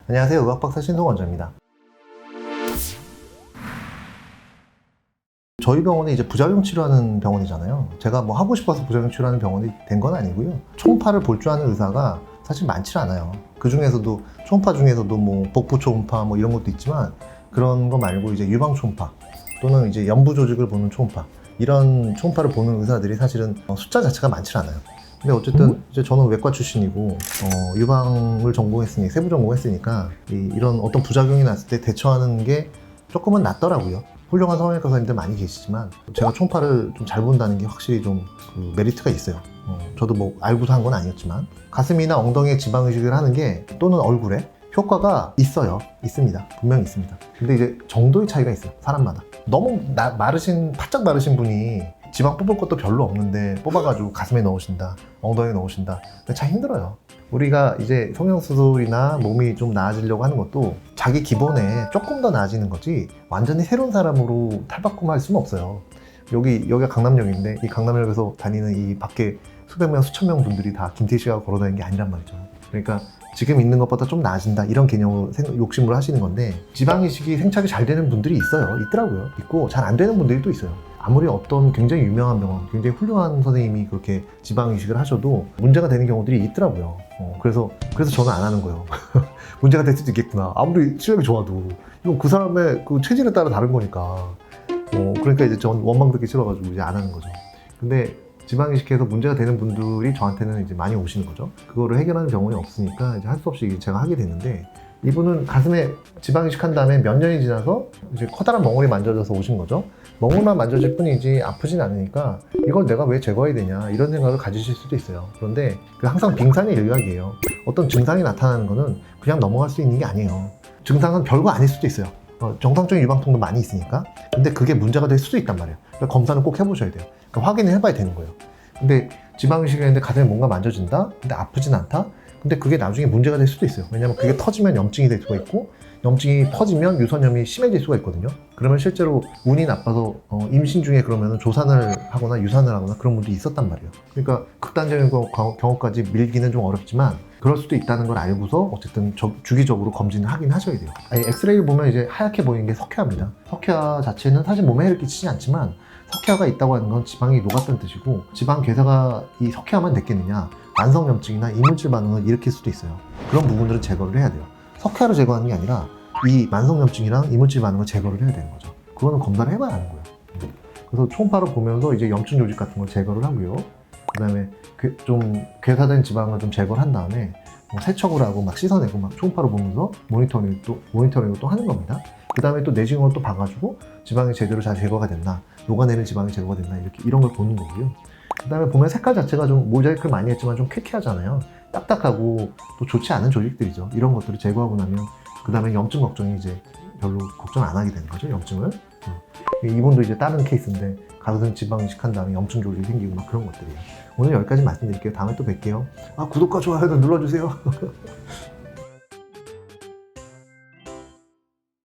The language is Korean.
안녕하세요. 의학박사 신동원장입니다. 저희 병원이 이제 부작용 치료하는 병원이잖아요. 제가 뭐 하고 싶어서 부작용 치료하는 병원이 된 건 아니고요. 초음파를 볼 줄 아는 의사가 사실 많지 않아요. 그 중에서도 초음파 중에서도 뭐 복부 초음파 뭐 이런 것도 있지만 그런 거 말고 이제 유방 초음파 또는 이제 연부 조직을 보는 초음파 이런 초음파를 보는 의사들이 사실은 숫자 자체가 많지 않아요. 근데 어쨌든 이제 저는 외과 출신이고 유방을 전공했으니 세부 전공했으니까 이런 어떤 부작용이 났을 때 대처하는 게 조금은 낫더라고요. 훌륭한 성형외과 의사님들 많이 계시지만 제가 초음파를 좀 잘 본다는 게 확실히 좀 그 메리트가 있어요. 저도 뭐 알고서 한 건 아니었지만 가슴이나 엉덩이에 지방 이식을 하는 게 또는 얼굴에 효과가 있어요. 있습니다. 분명히 있습니다. 근데 이제 정도의 차이가 있어요. 사람마다. 너무 바짝 마르신 분이 지방 뽑을 것도 별로 없는데 뽑아가지고 가슴에 넣으신다, 엉덩이에 넣으신다. 참 힘들어요. 우리가 이제 성형수술이나 몸이 좀 나아지려고 하는 것도 자기 기본에 조금 더 나아지는 거지 완전히 새로운 사람으로 탈바꿈할 수는 없어요. 여기가 강남역인데 이 강남역에서 다니는 이 밖에 수백 명, 수천 명 분들이 다 김태희 씨가 걸어다니는 게 아니란 말이죠. 그러니까 지금 있는 것보다 좀 나아진다 이런 개념으로 욕심을 하시는 건데 지방이식이 생착이 잘 되는 분들이 있더라고요. 있고 잘 안 되는 분들이 또 있어요. 아무리 어떤 굉장히 유명한 병원, 굉장히 훌륭한 선생님이 그렇게 지방이식을 하셔도 문제가 되는 경우들이 있더라고요. 그래서 저는 안 하는 거예요. 문제가 될 수도 있겠구나. 아무리 실력이 좋아도 이건 그 사람의 그 체질에 따라 다른 거니까. 그러니까 이제 전 원망 듣기 싫어가지고 이제 안 하는 거죠. 근데 지방이식해서 문제가 되는 분들이 저한테는 이제 많이 오시는 거죠. 그거를 해결하는 병원이 없으니까 이제 할 수 없이 제가 하게 되는데 이분은 가슴에 지방이식한 다음에 몇 년이 지나서 이제 커다란 멍울이 만져져서 오신 거죠. 멍울만 만져질 뿐이지 아프진 않으니까 이걸 내가 왜 제거해야 되냐 이런 생각을 가지실 수도 있어요. 그런데 항상 빙산의 일각이에요. 어떤 증상이 나타나는 거는 그냥 넘어갈 수 있는 게 아니에요. 증상은 별거 아닐 수도 있어요. 정상적인 유방통도 많이 있으니까. 근데 그게 문제가 될 수도 있단 말이에요. 그러니까 검사는 꼭 해보셔야 돼요. 그러니까 확인을 해봐야 되는 거예요. 근데 지방이식을 했는데 가슴에 뭔가 만져진다? 근데 아프진 않다? 근데 그게 나중에 문제가 될 수도 있어요. 왜냐면 그게 터지면 염증이 될 수가 있고 염증이 퍼지면 유선염이 심해질 수가 있거든요. 그러면 실제로 운이 나빠서 임신 중에 그러면 조산을 하거나 유산을 하거나 그런 분들이 있었단 말이에요. 그러니까 극단적인 경우까지 밀기는 좀 어렵지만 그럴 수도 있다는 걸 알고서 어쨌든 주기적으로 검진을 하긴 하셔야 돼요. 엑스레이를 보면 이제 하얗게 보이는 게 석회화입니다. 석회화 자체는 사실 몸에 해를 끼치지 않지만 석회화가 있다고 하는 건 지방이 녹았다는 뜻이고 지방 괴사가 이 석회화만 됐겠느냐 만성염증이나 이물질 반응을 일으킬 수도 있어요. 그런 부분들은 제거를 해야 돼요. 석회화를 제거하는 게 아니라 이 만성염증이랑 이물질 반응을 제거를 해야 되는 거죠. 그거는 검사를 해봐야 하는 거예요. 그래서 초음파로 보면서 이제 염증 조직 같은 걸 제거를 하고요. 그 다음에 좀 괴사된 지방을 좀 제거를 한 다음에 세척을 하고 막 씻어내고 막 초음파로 보면서 모니터링을 또 하는 겁니다. 그 다음에 또 내시경을 또 봐가지고 지방이 제대로 잘 제거가 됐나, 녹아내는 지방이 제거가 됐나 이런 걸 보는 거고요. 그 다음에 보면 색깔 자체가 좀 모자이크를 많이 했지만 좀 쾌쾌하잖아요. 딱딱하고 또 좋지 않은 조직들이죠. 이런 것들을 제거하고 나면 그 다음에 염증 걱정이 이제 별로 걱정 안 하게 되는 거죠. 염증을. 이분도 이제 다른 케이스인데 가슴 지방 이식한 다음에 염증 조직이 생기고 막 그런 것들이에요. 오늘 여기까지 말씀드릴게요. 다음에 또 뵐게요. 구독과 좋아요도 눌러주세요.